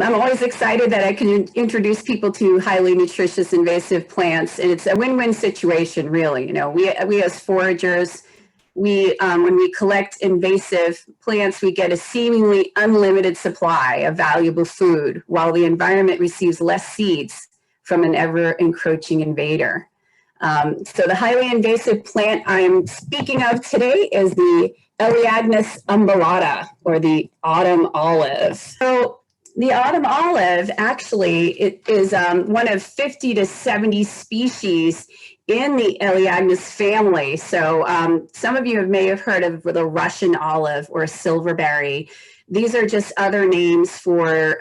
I'm always excited that I can introduce people to highly nutritious invasive plants, and it's a win-win situation, really. You know, we as foragers, when we collect invasive plants, we get a seemingly unlimited supply of valuable food, while the environment receives less seeds from an ever-encroaching invader. So the highly invasive plant I'm speaking of today is the Elaeagnus umbellata, or the autumn olive. So the autumn olive, actually, it is one of 50 to 70 species in the Elaeagnus family. So some of you may have heard of the Russian olive or silverberry. These are just other names for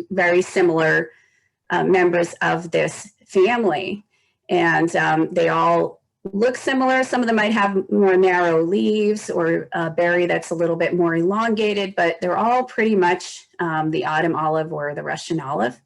very similar members of this family. And they all look similar. Some of them might have more narrow leaves or a berry that's a little bit more elongated, but they're all pretty much the autumn olive or the Russian olive.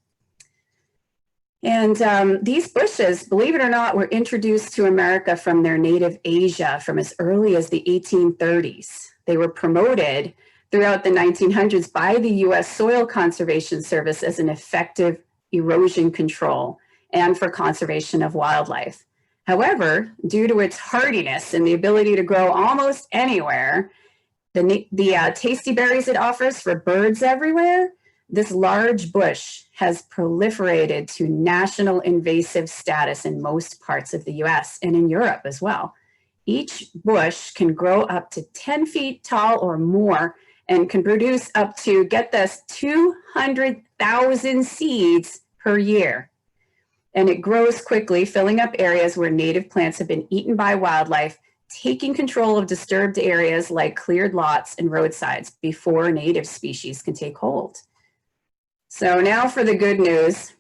And these bushes, believe it or not, were introduced to America from their native Asia from as early as the 1830s. They were promoted throughout the 1900s by the U.S. Soil Conservation Service as an effective erosion control and for conservation of wildlife. However, due to its hardiness and the ability to grow almost anywhere, the tasty berries it offers for birds everywhere, this large bush has proliferated to national invasive status in most parts of the US and in Europe as well. Each bush can grow up to 10 feet tall or more and can produce up to, get this, 200,000 seeds per year. And it grows quickly, filling up areas where native plants have been eaten by wildlife, taking control of disturbed areas like cleared lots and roadsides before native species can take hold. So now for the good news.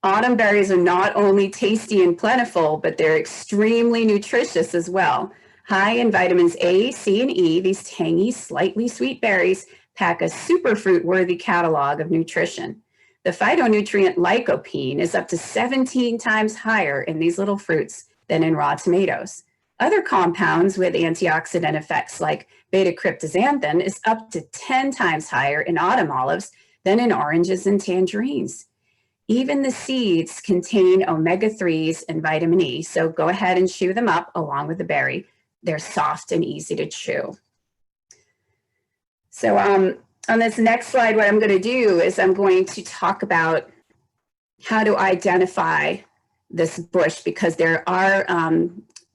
Autumn berries are not only tasty and plentiful, but they're extremely nutritious as well. High in vitamins A, C, and E, these tangy, slightly sweet berries pack a superfruit-worthy catalog of nutrition. The phytonutrient lycopene is up to 17 times higher in these little fruits than in raw tomatoes. Other compounds with antioxidant effects like beta-cryptoxanthin is up to 10 times higher in autumn olives than in oranges and tangerines. Even the seeds contain omega-3s and vitamin E, so go ahead and chew them up along with the berry. They're soft and easy to chew. So on this next slide, what I'm going to do is I'm going to talk about how to identify this bush, because there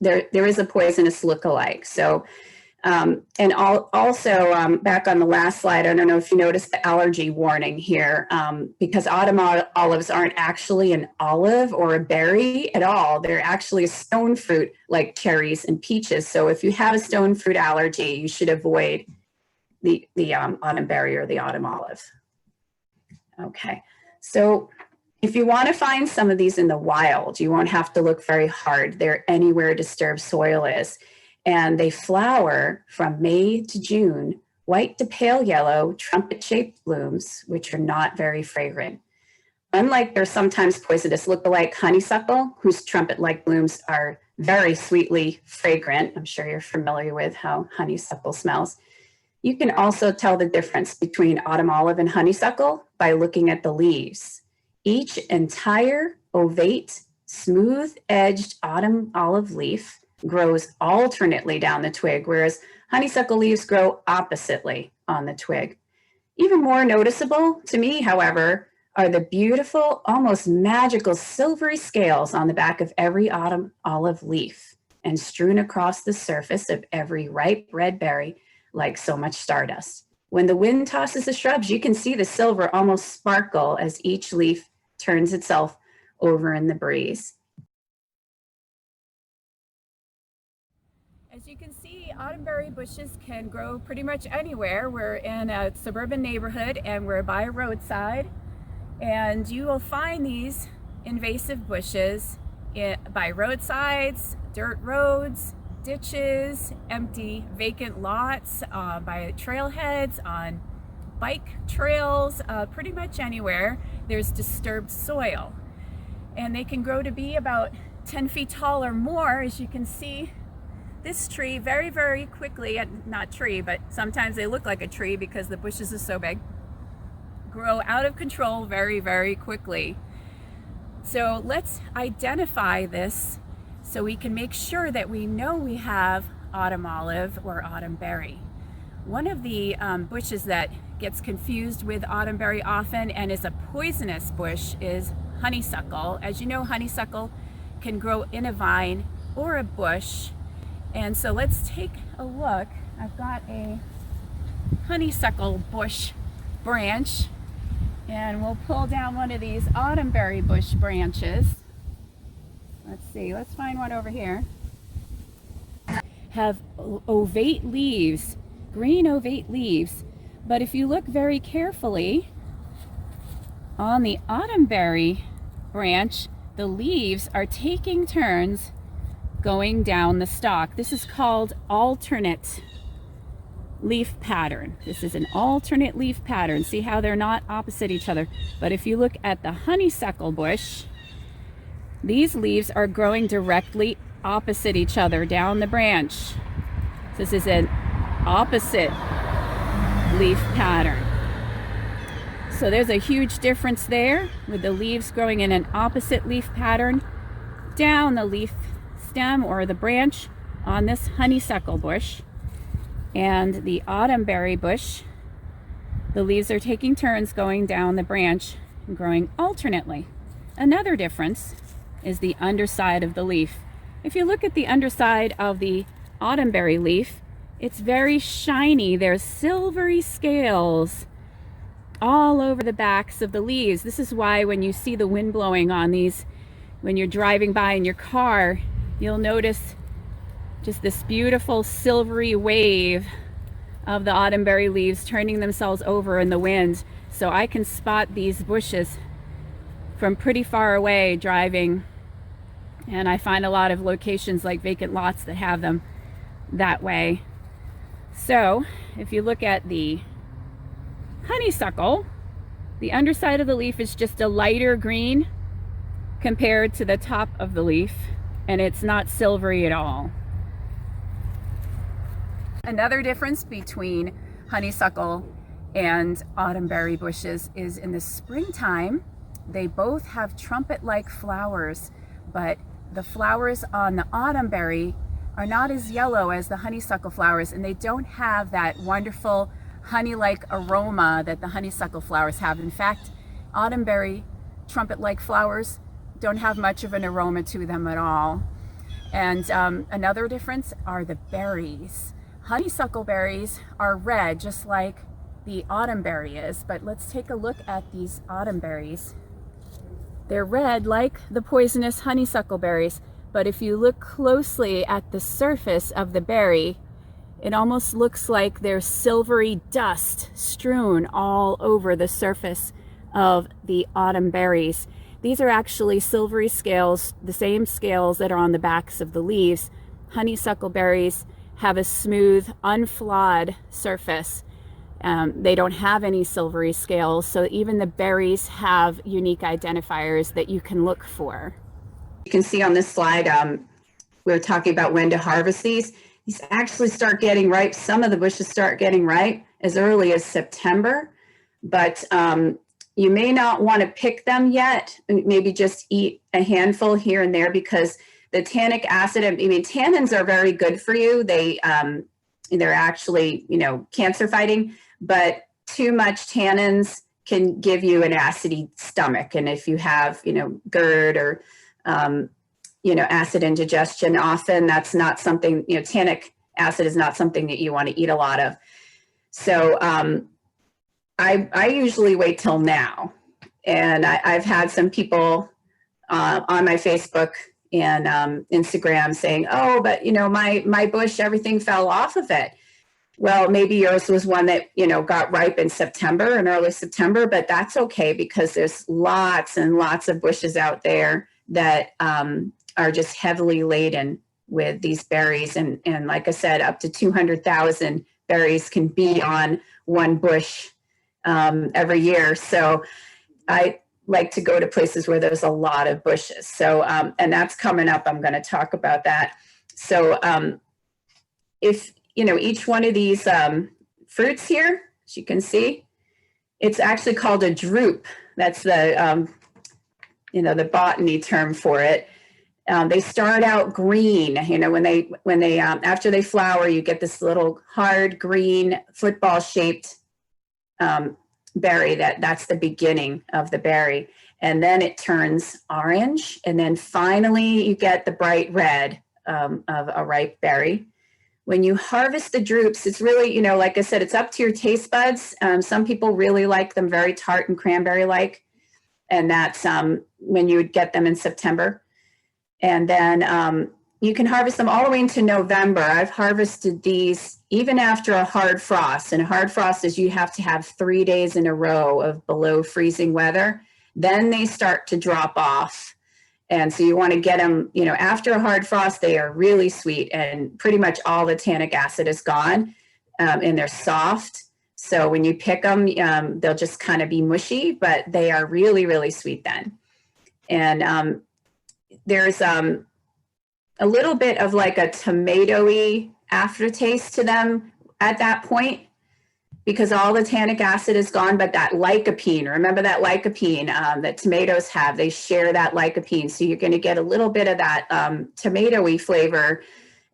is a poisonous lookalike. So and also back on the last slide, I don't know if you noticed the allergy warning here, because autumn olives aren't actually an olive or a berry at all. They're actually a stone fruit like cherries and peaches. So if you have a stone fruit allergy, you should avoid the autumn berry or the autumn olive. Okay, so if you want to find some of these in the wild, you won't have to look very hard. They're anywhere disturbed soil is. And they flower from May to June, white to pale yellow, trumpet-shaped blooms, which are not very fragrant. Unlike their sometimes poisonous lookalike honeysuckle, whose trumpet-like blooms are very sweetly fragrant. I'm sure you're familiar with how honeysuckle smells. You can also tell the difference between autumn olive and honeysuckle by looking at the leaves. Each entire ovate, smooth-edged autumn olive leaf grows alternately down the twig, whereas honeysuckle leaves grow oppositely on the twig. Even more noticeable to me, however, are the beautiful, almost magical silvery scales on the back of every autumn olive leaf and strewn across the surface of every ripe red berry like so much stardust. When the wind tosses the shrubs, you can see the silver almost sparkle as each leaf turns itself over in the breeze. As you can see, autumnberry bushes can grow pretty much anywhere. We're in a suburban neighborhood and we're by a roadside, and you will find these invasive bushes by roadsides, dirt roads, ditches, empty vacant lots, by trailheads, on bike trails, pretty much anywhere there's disturbed soil. And they can grow to be about 10 feet tall or more. As you can see, this tree very, very quickly, not tree, but sometimes they look like a tree because the bushes are so big. grow out of control very, very quickly. So let's identify this so we can make sure that we know we have autumn olive or autumn berry. One of the bushes that gets confused with autumn berry often and is a poisonous bush is honeysuckle. As you know, honeysuckle can grow in a vine or a bush. And so let's take a look. I've got a honeysuckle bush branch, and we'll pull down one of these autumn berry bush branches. Let's see, let's find one over here. Have ovate leaves, green ovate leaves. But if you look very carefully on the autumn berry branch, the leaves are taking turns going down the stalk. This is called alternate leaf pattern. This is an alternate leaf pattern. See how they're not opposite each other. But if you look at the honeysuckle bush, these leaves are growing directly opposite each other down the branch. This is an opposite leaf pattern. So there's a huge difference there with the leaves growing in an opposite leaf pattern down the leaf stem or the branch on this honeysuckle bush. And the autumn berry bush, the leaves are taking turns going down the branch and growing alternately. Another difference is the underside of the leaf. If you look at the underside of the autumn berry leaf, it's very shiny. There's silvery scales all over the backs of the leaves. This is why when you see the wind blowing on these, when you're driving by in your car, you'll notice just this beautiful silvery wave of the autumn berry leaves turning themselves over in the wind. So I can spot these bushes from pretty far away driving, and I find a lot of locations like vacant lots that have them that way. So if you look at the honeysuckle, the underside of the leaf is just a lighter green compared to the top of the leaf, and it's not silvery at all. Another difference between honeysuckle and autumn berry bushes is in the springtime, they both have trumpet-like flowers, but the flowers on the autumn berry are not as yellow as the honeysuckle flowers, and they don't have that wonderful honey-like aroma that the honeysuckle flowers have. In fact, autumn berry trumpet-like flowers don't have much of an aroma to them at all. And another difference are the berries. Honeysuckle berries are red, just like the autumn berry is, but let's take a look at these autumn berries. They're red like the poisonous honeysuckle berries, but if you look closely at the surface of the berry, it almost looks like there's silvery dust strewn all over the surface of the autumn berries. These are actually silvery scales, the same scales that are on the backs of the leaves. Honeysuckle berries have a smooth, unflawed surface. They don't have any silvery scales, so even the berries have unique identifiers that you can look for. You can see on this slide, we were talking about when to harvest these. These actually start getting ripe. Some of the bushes start getting ripe as early as September, but you may not want to pick them yet. Maybe just eat a handful here and there, because the tannic acid, I mean, tannins are very good for you. They're actually, cancer fighting, but too much tannins can give you an acidy stomach. And if you have, GERD or, acid indigestion, often that's not something, tannic acid is not something that you want to eat a lot of. So I usually wait till now. And I've had some people on my Facebook and Instagram saying, oh, but my bush, everything fell off of it. Well, maybe yours was one that, got ripe in September and early September, but that's okay, because there's lots and lots of bushes out there that are just heavily laden with these berries. And like I said, up to 200,000 berries can be on one bush every year. So I like to go to places where there's a lot of bushes. So, and that's coming up. I'm going to talk about that. So if, each one of these fruits here, as you can see, It's actually called a drupe. That's the, the botany term for it. They start out green, when they after they flower, you get this little hard green football shaped berry. That's the beginning of the berry. And then it turns orange. And then finally you get the bright red of a ripe berry. When you harvest the drupes, it's really, like I said, it's up to your taste buds. Some people really like them very tart and cranberry-like. And that's when you would get them in September. And then you can harvest them all the way into November. I've harvested these even after a hard frost. And a hard frost is you have to have 3 days in a row of below freezing weather. Then they start to drop off. And so you want to get them, after a hard frost, they are really sweet and pretty much all the tannic acid is gone and they're soft. So when you pick them, they'll just kind of be mushy, but they are really, really sweet then. And there's a little bit of like a tomatoey aftertaste to them at that point because all the tannic acid is gone, but that lycopene, remember that lycopene that tomatoes have, they share that lycopene. So you're going to get a little bit of that tomatoey flavor,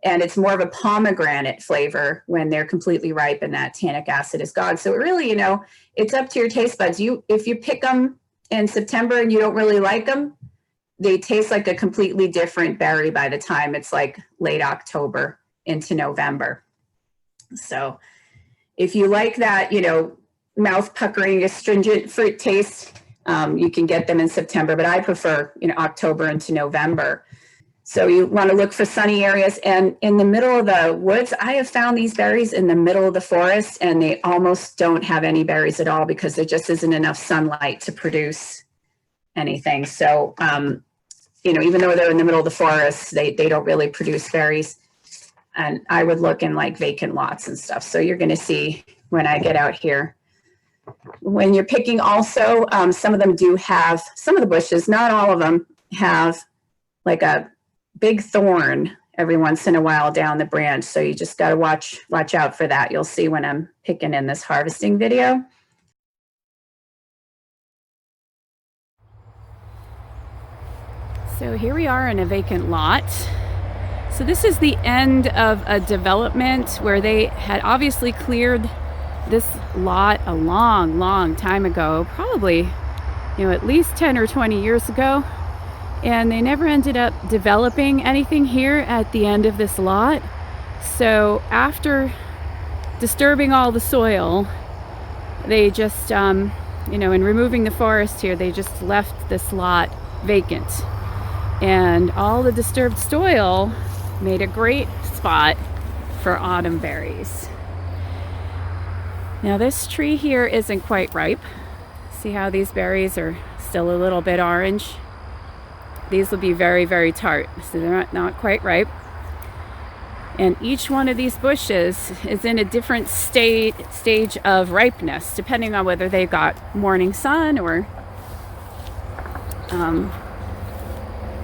and it's more of a pomegranate flavor when they're completely ripe and that tannic acid is gone. So it really, it's up to your taste buds. If you pick them in September and you don't really like them, they taste like a completely different berry by the time it's like late October into November. So if you like that, mouth puckering, astringent fruit taste, you can get them in September, but I prefer, October into November. So you want to look for sunny areas. And in the middle of the woods, I have found these berries in the middle of the forest, and they almost don't have any berries at all because there just isn't enough sunlight to produce anything. So, even though they're in the middle of the forest, they don't really produce berries. And I would look in like vacant lots and stuff. So you're going to see when I get out here. When you're picking also, some of them do have, some of the bushes, not all of them, have like a big thorn every once in a while down the branch. So you just got to watch out for that. You'll see when I'm picking in this harvesting video. So here we are in a vacant lot. So this is the end of a development where they had obviously cleared this lot a long time ago, probably, at least 10 or 20 years ago. And they never ended up developing anything here at the end of this lot. So after disturbing all the soil, they just, in removing the forest here, they just left this lot vacant. And all the disturbed soil made a great spot for autumn berries. Now this tree here isn't quite ripe. See how these berries are still a little bit orange? These will be very, very tart, so they're not quite ripe. And each one of these bushes is in a different stage of ripeness, depending on whether they got morning sun or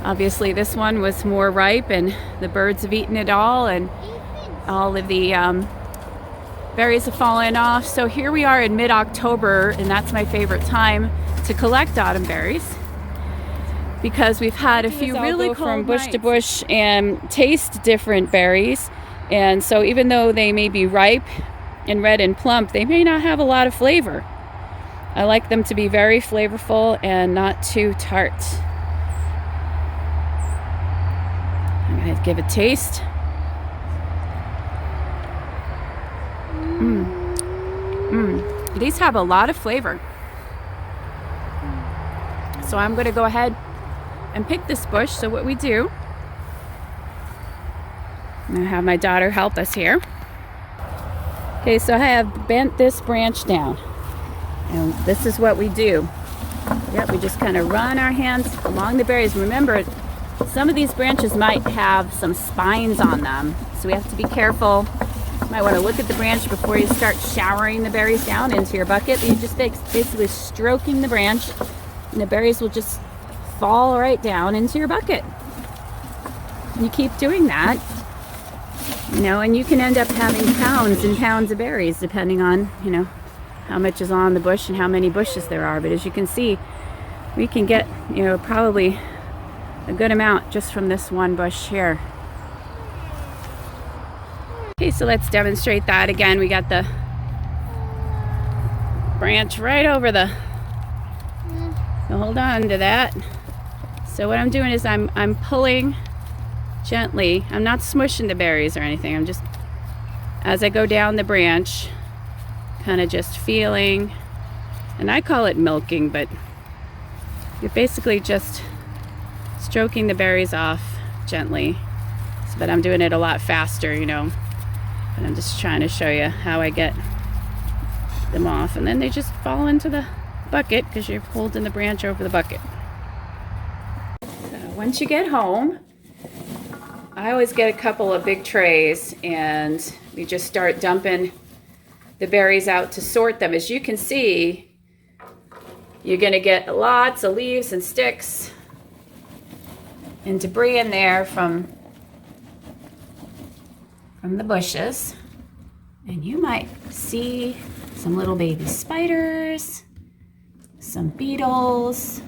obviously this one was more ripe and the birds have eaten it all and all of the berries have fallen off. So here we are in mid-October, and that's my favorite time to collect autumn berries because we've had a few really cold from bush to bush and taste different berries. And so even though they may be ripe and red and plump, they may not have a lot of flavor. I like them to be very flavorful and not too tart. I'm going to give a taste. These have a lot of flavor. So I'm going to go ahead and pick this bush. So what we do, I'm going to have my daughter help us here. Okay, so I have bent this branch down. And this is what we do. Yep, we just kind of run our hands along the berries. Remember, some of these branches might have some spines on them, so we have to be careful. You might want to look at the branch before you start showering the berries down into your bucket. You just basically stroking the branch, and the berries will just fall right down into your bucket. You keep doing that, and you can end up having pounds and pounds of berries depending on, how much is on the bush and how many bushes there are. But as you can see, we can get, you know, probably a good amount just from this one bush here. Okay, so let's demonstrate that again. We got the branch right over the, so hold on to that. So what I'm doing is I'm pulling gently. I'm not smushing the berries or anything. I'm just, as I go down the branch, kind of just feeling, and I call it milking, but you're basically just stroking the berries off gently. So, but I'm doing it a lot faster, you know, but I'm just trying to show you how I get them off, and then they just fall into the bucket because you're holding the branch over the bucket. So once you get home, I always get a couple of big trays and we just start dumping the berries out to sort them. As you can see, you're going to get lots of leaves and sticks and debris in there from the bushes. And you might see some little baby spiders, some beetles,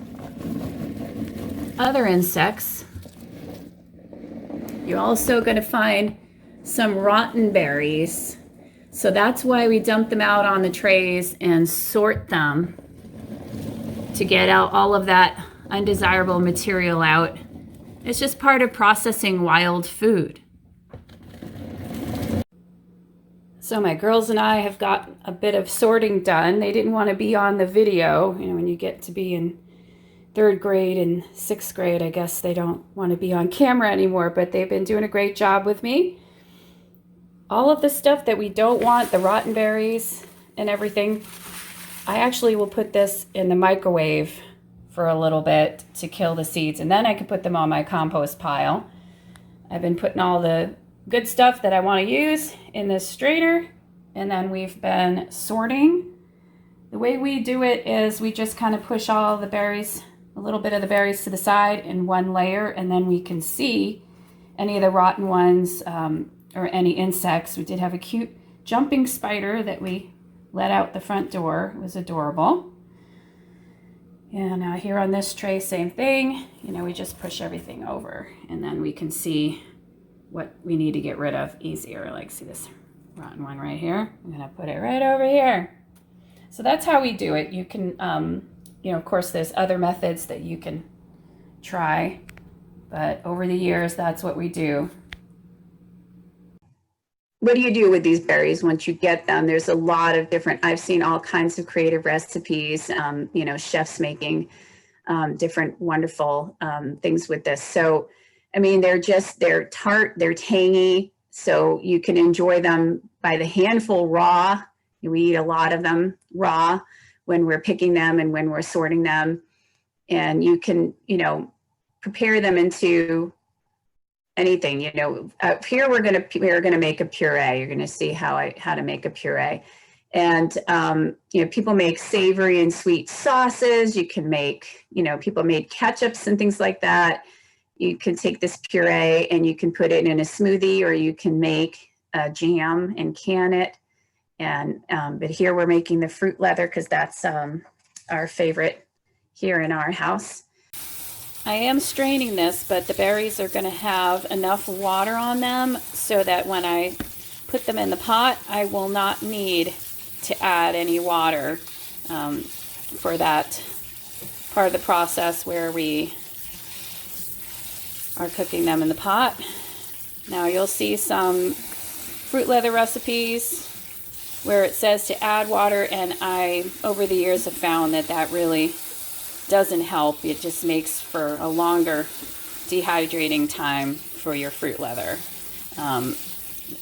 other insects. You're also going to find some rotten berries. So that's why we dump them out on the trays and sort them to get out all of that undesirable material out. It's just part of processing wild food. So my girls and I have got a bit of sorting done. They didn't want to be on the video. You know, when you get to be in 3rd grade and 6th grade, I guess they don't want to be on camera anymore, but they've been doing a great job with me. All of the stuff that we don't want, the rotten berries and everything, I actually will put this in the microwave for a little bit to kill the seeds, and then I can put them on my compost pile. I've been putting all the good stuff that I want to use in this strainer, and then we've been sorting. The way we do it is we just kind of push all the berries, a little bit of the berries to the side in one layer, and then we can see any of the rotten ones or any insects. We did have a cute jumping spider that we let out the front door. It was adorable. And here on this tray, same thing. You know, we just push everything over, and then we can see what we need to get rid of easier. Like, see this rotten one right here? I'm gonna put it right over here. So that's how we do it. You can, you know, of course, there's other methods that you can try, but over the years, that's what we do. What do you do with these berries once you get them? There's a lot of different, I've seen all kinds of creative recipes, you know, chefs making different wonderful things with this. So, I mean, they're tart, they're tangy, so you can enjoy them by the handful raw. We eat a lot of them raw when we're picking them and when we're sorting them. And you can, you know, prepare them into anything. You know, here we're gonna make a puree. You're gonna see how to make a puree. And you know, people make savory and sweet sauces. You can make, you know, people made ketchups and things like that. You can take this puree and you can put it in a smoothie, or you can make a jam and can it. And but here we're making the fruit leather because that's our favorite here in our house. I am straining this, but the berries are going to have enough water on them so that when I put them in the pot, I will not need to add any water for that part of the process where we are cooking them in the pot. Now you'll see some fruit leather recipes where it says to add water, and I, over the years, have found that that really doesn't help. It just makes for a longer dehydrating time for your fruit leather.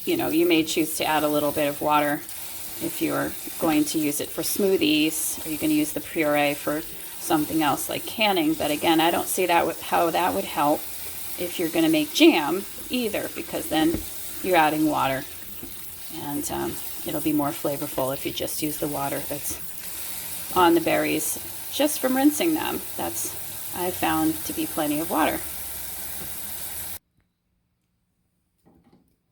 You know, you may choose to add a little bit of water if you're going to use it for smoothies, or you can use the puree for something else like canning. But again, I don't see that how that would help if you're going to make jam either, because then you're adding water, and it'll be more flavorful if you just use the water that's on the berries just from rinsing them. That's, I've found to be plenty of water.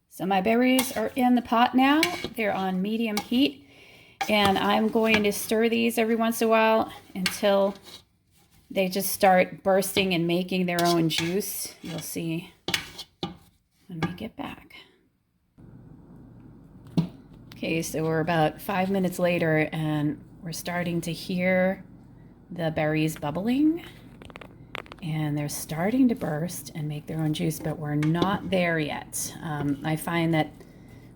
So my berries are in the pot now. They're on medium heat, And I'm going to stir these every once in a while until they just start bursting and making their own juice. You'll see when we get back. Okay, so we're about 5 minutes later and we're starting to hear the berries bubbling and they're starting to burst and make their own juice, but we're not there yet. I find that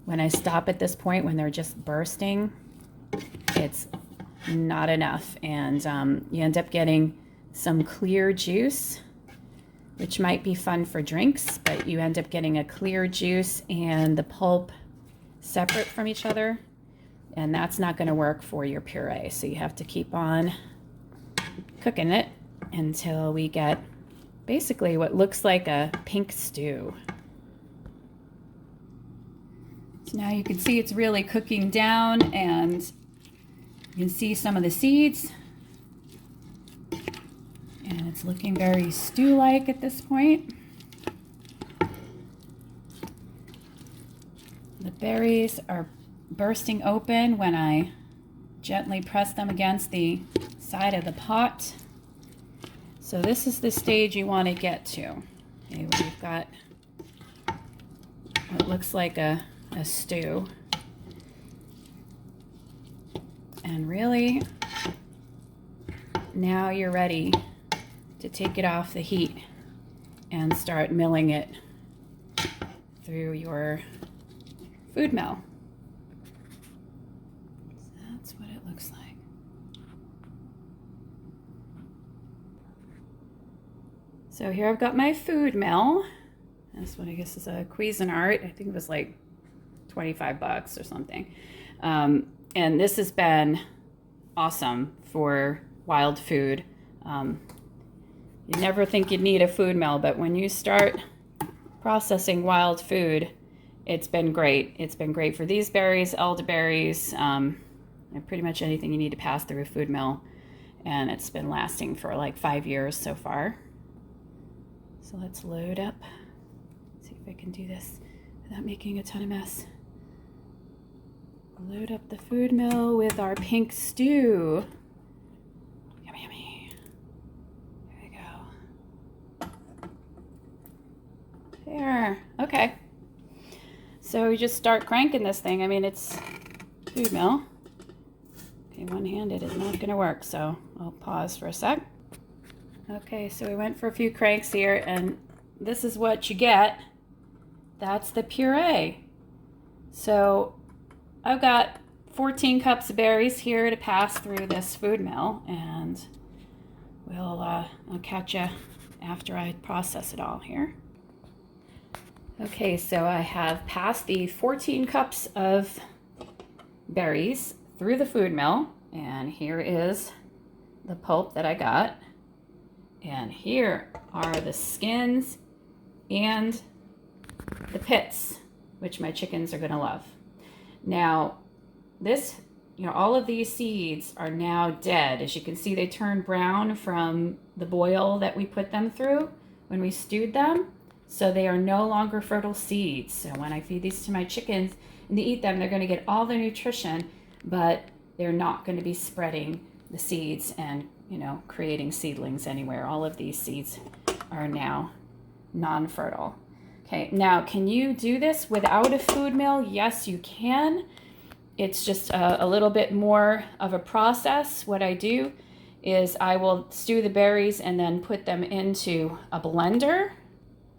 when I stop at this point, when they're just bursting, it's not enough, and you end up getting some clear juice, which might be fun for drinks, but you end up getting a clear juice and the pulp separate from each other, and that's not going to work for your puree. So you have to keep on cooking it until we get basically what looks like a pink stew. So now you can see it's really cooking down, and you can see some of the seeds, and it's looking very stew-like at this point. The berries are bursting open when I gently press them against the side of the pot. So this is the stage you want to get to. Okay, we've got what looks like a stew. And really, now you're ready to take it off the heat and start milling it through your food mill. So that's what it looks like. So here I've got my food mill. This one I guess is a Cuisinart. I think it was like 25 bucks or something. And this has been awesome for wild food. You never think you'd need a food mill, but when you start processing wild food, it's been great. It's been great for these berries, elderberries, and pretty much anything you need to pass through a food mill. And it's been lasting for like 5 years so far. So let's load up. See if I can do this without making a ton of mess. Load up the food mill with our pink stew. Yummy, yummy. There we go. There. Okay. So we just start cranking this thing. I mean, it's food mill. Okay, one-handed is not going to work, so I'll pause for a sec. Okay, so we went for a few cranks here, and this is what you get. That's the puree. So I've got 14 cups of berries here to pass through this food mill, and I'll catch you after I process it all here. Okay, so I have passed the 14 cups of berries through the food mill, and here is the pulp that I got, and here are the skins and the pits, which my chickens are going to love. Now, this, all of these seeds are now dead. As you can see, they turned brown from the boil that we put them through when we stewed them. So they are no longer fertile seeds. So when I feed these to my chickens and they eat them, they're going to get all the nutrition, but they're not going to be spreading the seeds and, creating seedlings anywhere. All of these seeds are now non-fertile. Okay, now can you do this without a food mill? Yes, you can. It's just a little bit more of a process. What I do is I will stew the berries and then put them into a blender.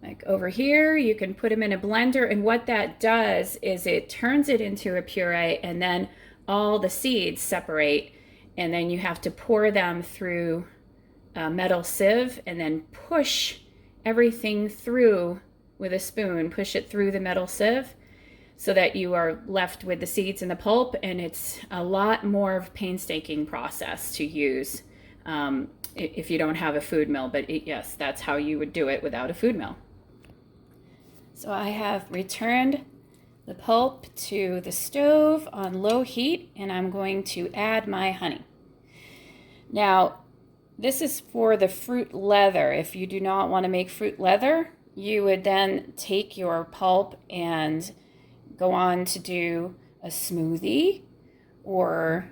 Like over here, you can put them in a blender, and what that does is it turns it into a puree, and then all the seeds separate, and then you have to pour them through a metal sieve and then push everything through with a spoon, push it through the metal sieve so that you are left with the seeds and the pulp, and it's a lot more of a painstaking process to use if you don't have a food mill, but yes, that's how you would do it without a food mill. So I have returned the pulp to the stove on low heat, and I'm going to add my honey. Now, this is for the fruit leather. If you do not want to make fruit leather, you would then take your pulp and go on to do a smoothie, or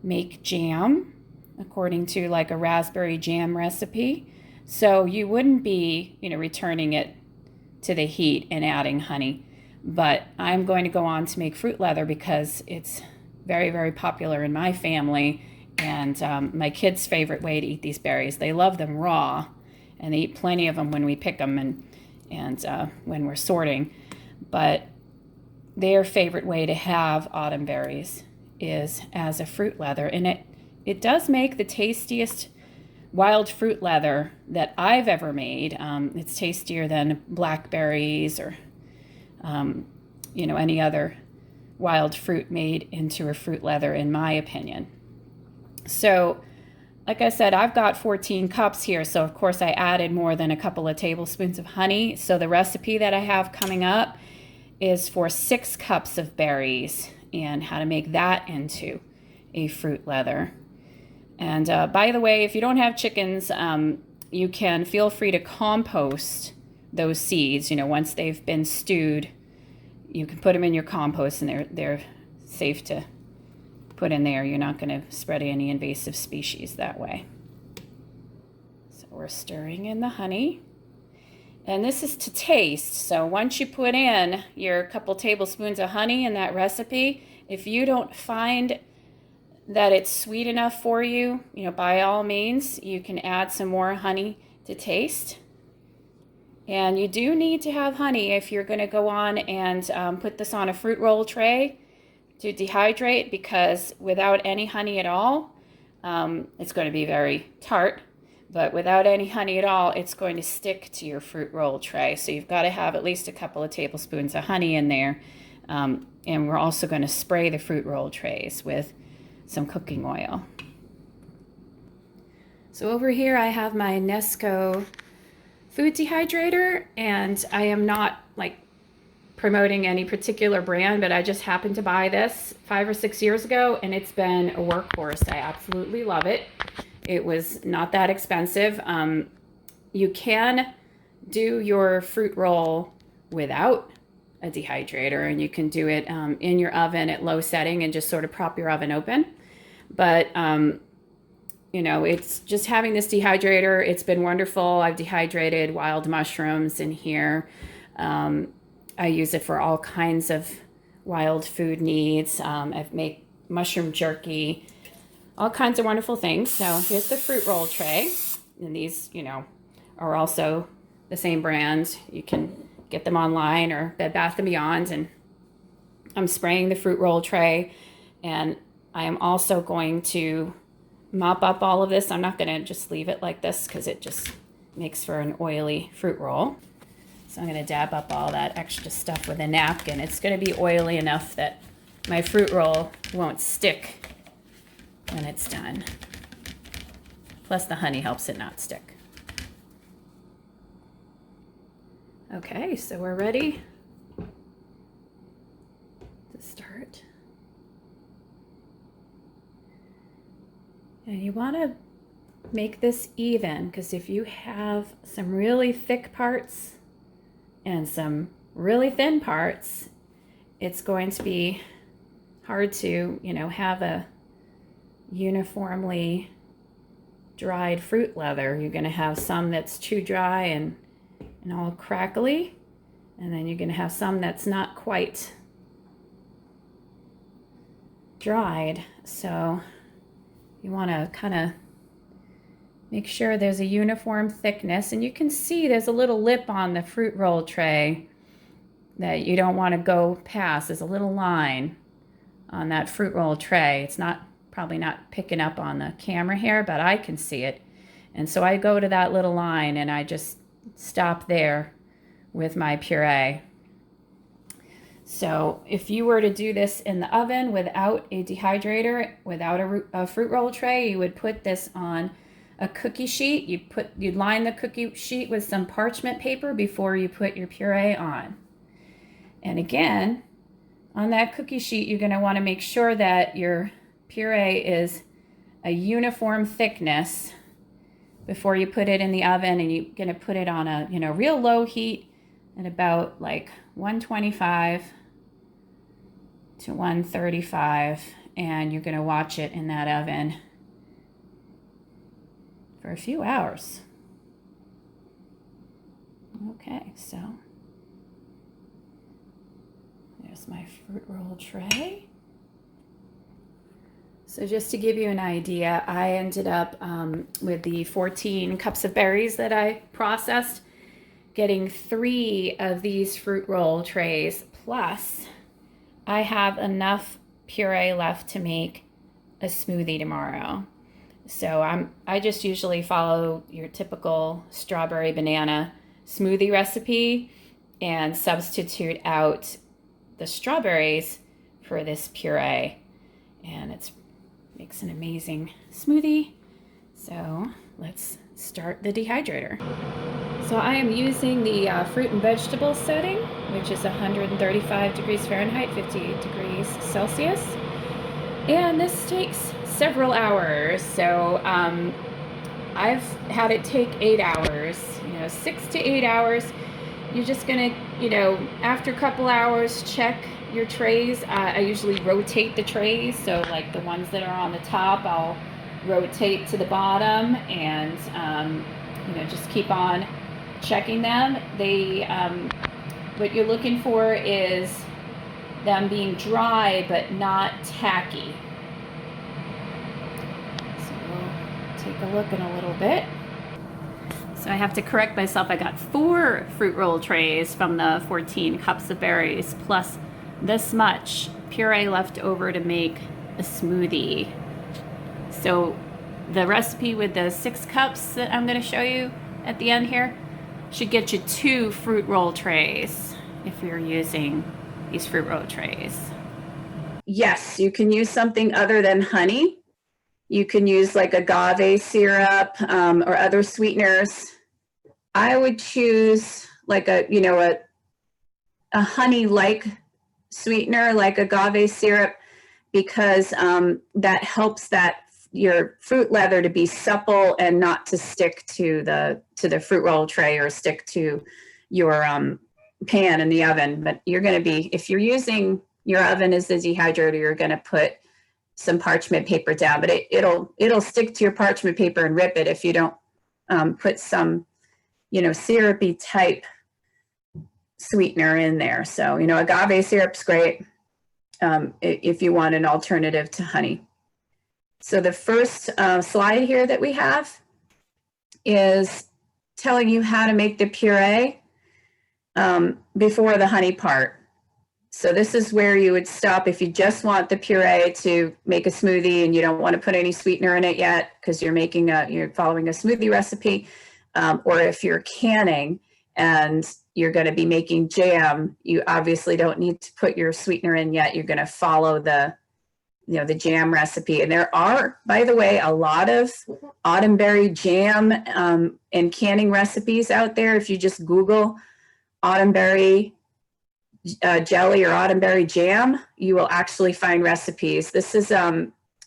make jam according to like a raspberry jam recipe. So you wouldn't be, returning it to the heat and adding honey. But I'm going to go on to make fruit leather because it's very, very popular in my family, and my kids' favorite way to eat these berries. They love them raw, and they eat plenty of them when we pick them and when we're sorting. But their favorite way to have autumn berries is as a fruit leather, and it does make the tastiest wild fruit leather that I've ever made. It's tastier than blackberries or any other wild fruit made into a fruit leather, in my opinion. So, like I said, I've got 14 cups here, so of course I added more than a couple of tablespoons of honey. So the recipe that I have coming up is for 6 cups of berries and how to make that into a fruit leather. And by the way, if you don't have chickens, you can feel free to compost those seeds. Once they've been stewed, you can put them in your compost, and they're safe to put in there. You're not going to spread any invasive species that way. So we're stirring in the honey. And this is to taste. So once you put in your couple tablespoons of honey in that recipe, if you don't find that it's sweet enough for you, by all means, you can add some more honey to taste. And you do need to have honey if you're going to go on and put this on a fruit roll tray to dehydrate, because without any honey at all, it's going to be very tart. But without any honey at all, it's going to stick to your fruit roll tray. So you've got to have at least a couple of tablespoons of honey in there. And we're also going to spray the fruit roll trays with some cooking oil. So over here I have my Nesco food dehydrator, and I am not promoting any particular brand, but I just happened to buy this 5 or 6 years ago, and it's been a workhorse. I absolutely love it. It was not that expensive. You can do your fruit roll without a dehydrator, and you can do it in your oven at low setting and just sort of prop your oven open. But it's just having this dehydrator. It's been wonderful. I've dehydrated wild mushrooms in here. I use it for all kinds of wild food needs. I've made mushroom jerky, all kinds of wonderful things. So here's the fruit roll tray. And these, are also the same brand. You can get them online or Bed Bath & Beyond. And I'm spraying the fruit roll tray. And I am also going to mop up all of this. I'm not going to just leave it like this because it just makes for an oily fruit roll. So I'm going to dab up all that extra stuff with a napkin. It's going to be oily enough that my fruit roll won't stick when it's done. Plus the honey helps it not stick. Okay, so we're ready to start. And you want to make this even, because if you have some really thick parts and some really thin parts, it's going to be hard to, have a uniformly dried fruit leather. You're going to have some that's too dry and all crackly, and then you're going to have some that's not quite dried. So you want to kind of make sure there's a uniform thickness, and you can see there's a little lip on the fruit roll tray that you don't want to go past. There's a little line on that fruit roll tray. It's probably not picking up on the camera here, but I can see it. And so I go to that little line and I just stop there with my puree. So if you were to do this in the oven without a dehydrator, without a fruit roll tray, you would put this on a cookie sheet. You'd line the cookie sheet with some parchment paper before you put your puree on. And again, on that cookie sheet, you're going to want to make sure that your puree is a uniform thickness before you put it in the oven, and you're going to put it on a real low heat at about 125 to 135, and you're going to watch it in that oven for a few hours. Okay, so there's my fruit roll tray. So just to give you an idea, I ended up with the 14 cups of berries that I processed, getting 3 of these fruit roll trays, plus I have enough puree left to make a smoothie tomorrow. So I just usually follow your typical strawberry banana smoothie recipe and substitute out the strawberries for this puree, and it makes an amazing smoothie. So let's start the dehydrator. So I am using the fruit and vegetable setting, which is 135 degrees Fahrenheit, 58 degrees Celsius. And this takes several hours. So I've had it take 8 hours, 6 to 8 hours. You're just gonna, after a couple hours, check your trays. I usually rotate the trays. So like the ones that are on the top, I'll rotate to the bottom and, just keep on checking them. What you're looking for is them being dry but not tacky. So we'll take a look in a little bit. So I have to correct myself. I got 4 fruit roll trays from the 14 cups of berries, plus this much puree left over to make a smoothie. So the recipe with the 6 cups that I'm going to show you at the end here should get you 2 fruit roll trays if you're using these fruit roll trays. Yes, you can use something other than honey. You can use like agave syrup or other sweeteners. I would choose like a honey-like sweetener like agave syrup, because that helps your fruit leather to be supple and not to stick to the fruit roll tray or stick to your pan in the oven. But you're going to be, if you're using your oven as the dehydrator, you're going to put some parchment paper down, but it'll stick to your parchment paper and rip it if you don't put some syrupy type sweetener in there. So agave syrup's great if you want an alternative to honey. So the first slide here that we have is telling you how to make the puree before the honey part. So this is where you would stop if you just want the puree to make a smoothie and you don't want to put any sweetener in it yet because you're following a smoothie recipe, or if you're canning and you're going to be making jam, you obviously don't need to put your sweetener in yet. You're going to follow the jam recipe. And there are, by the way, a lot of autumnberry jam and canning recipes out there. If you just Google autumnberry jelly or autumnberry jam, you will actually find recipes. This is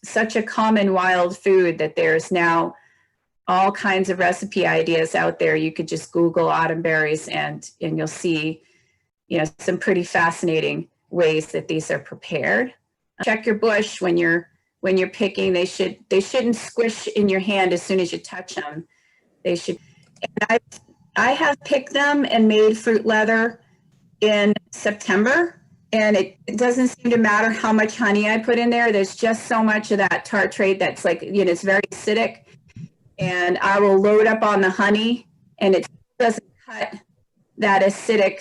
such a common wild food that there's now all kinds of recipe ideas out there. You could just Google autumnberries and you'll see some pretty fascinating ways that these are prepared. Check your bush when you're picking. They shouldn't squish in your hand as soon as you touch them. They should. And I have picked them and made fruit leather in September, and it doesn't seem to matter how much honey I put in there. There's just so much of that tartrate that's like, it's very acidic, and I will load up on the honey and it doesn't cut that acidic,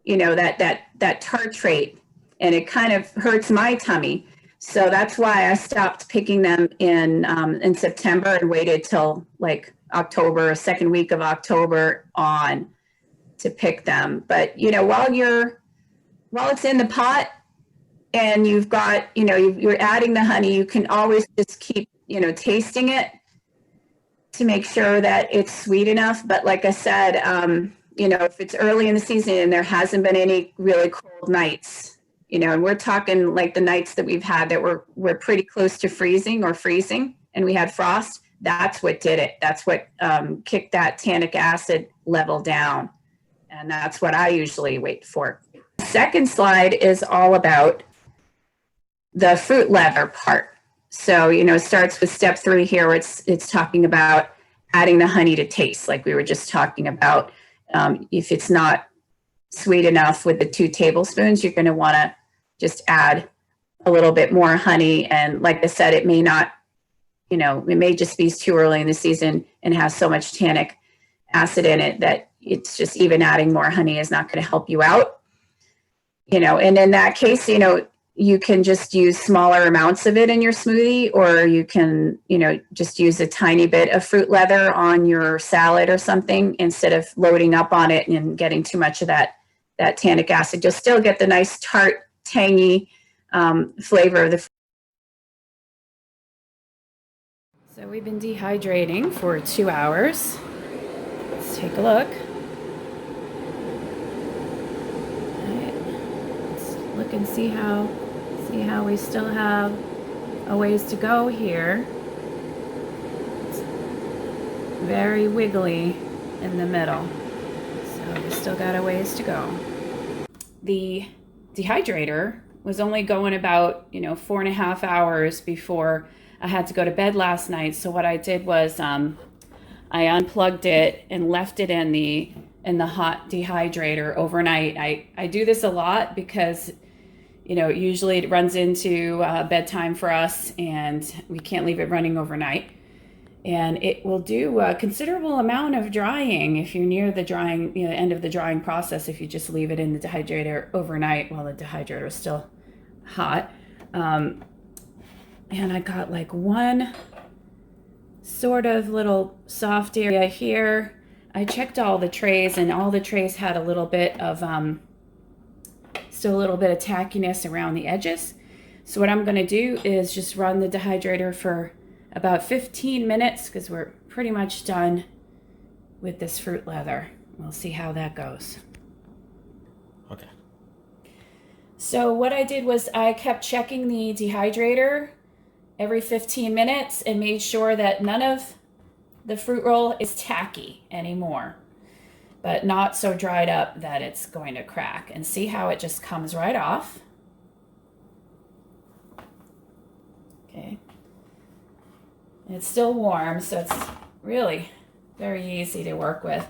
that tartrate, and it kind of hurts my tummy. So that's why I stopped picking them in September and waited till like October, second week of October on to pick them. But while it's in the pot and you've got, you're adding the honey, you can always just keep, tasting it to make sure that it's sweet enough. But like I said, if it's early in the season and there hasn't been any really cold nights, and we're talking like the nights that we've had that we're pretty close to freezing and we had frost, that's what did it. That's what kicked that tannic acid level down. And that's what I usually wait for. Second slide is all about the fruit leather part. So, it starts with step 3 here, where it's talking about adding the honey to taste, like we were just talking about. If it's not sweet enough with the 2 tablespoons, you're going to want to just add a little bit more honey. And like I said, it may not, it may just be too early in the season and has so much tannic acid in it that it's just even adding more honey is not going to help you out. And in that case, you can just use smaller amounts of it in your smoothie, or you can, just use a tiny bit of fruit leather on your salad or something instead of loading up on it and getting too much of that tannic acid. You'll still get the nice tart, tangy flavor of the fruit. So we've been dehydrating for 2 hours. Let's take a look. Let's look and see how we still have a ways to go here. It's very wiggly in the middle, so we still got a ways to go. The dehydrator was only going about 4.5 hours before I had to go to bed last night. So what I did was I unplugged it and left it in the hot dehydrator overnight. I do this a lot because usually it runs into bedtime for us, and we can't leave it running overnight. And it will do a considerable amount of drying if you're near the drying, end of the drying process, if you just leave it in the dehydrator overnight while the dehydrator is still hot. And I got like one sort of little soft area here. I checked all the trays, and all the trays had a little bit of, still a little bit of tackiness around the edges. So what I'm gonna do is just run the dehydrator for about 15 minutes, because we're pretty much done with this fruit leather. We'll see how that goes. Okay. So what I did was I kept checking the dehydrator every 15 minutes and made sure that none of the fruit roll is tacky anymore, but not so dried up that it's going to crack. And see how it just comes right off. Okay. And it's still warm, so it's really very easy to work with.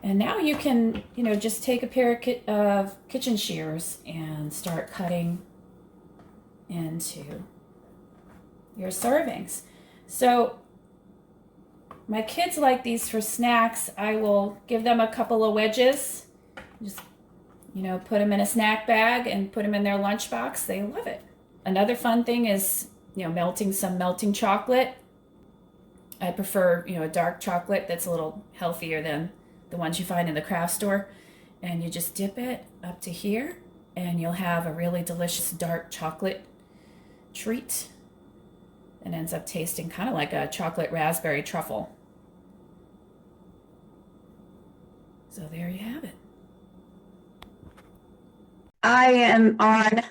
And now you can, just take a pair of kitchen shears and start cutting into your servings. So my kids like these for snacks. I will give them a couple of wedges, just, put them in a snack bag and put them in their lunchbox. They love it. Another fun thing is, melting some melting chocolate. I prefer, a dark chocolate that's a little healthier than the ones you find in the craft store. And you just dip it up to here, and you'll have a really delicious dark chocolate treat. It ends up tasting kind of like a chocolate raspberry truffle. So there you have it. I am on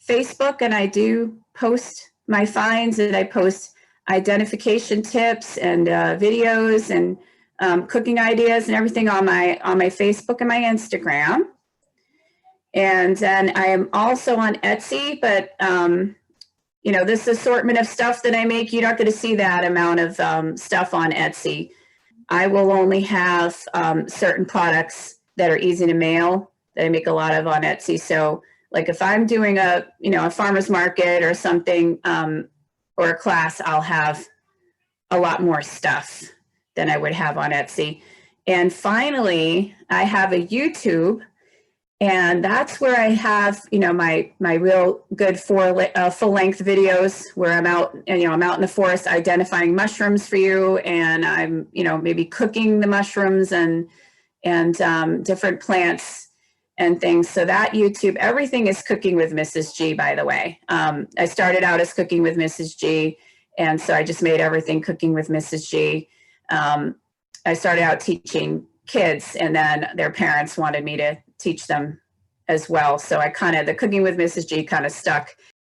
Facebook, and I do post my finds, and I post identification tips and videos and cooking ideas and everything on my Facebook and my Instagram. And then I am also on Etsy, but this assortment of stuff that I make, you're not going to see that amount of stuff on Etsy. I will only have certain products that are easy to mail that I make a lot of on Etsy. So like if I'm doing a farmer's market or something, or a class, I'll have a lot more stuff than I would have on Etsy. And finally, I have a YouTube, and that's where I have, my real good full-length videos where I'm out, I'm out in the forest identifying mushrooms for you, and I'm, maybe cooking the mushrooms and different plants and things. So that YouTube, everything is Cooking with Mrs. G, by the way. I started out as Cooking with Mrs. G, and so I just made everything Cooking with Mrs. G. I started out teaching kids, and then their parents wanted me to teach them as well. So the Cooking with Mrs. G kind of stuck.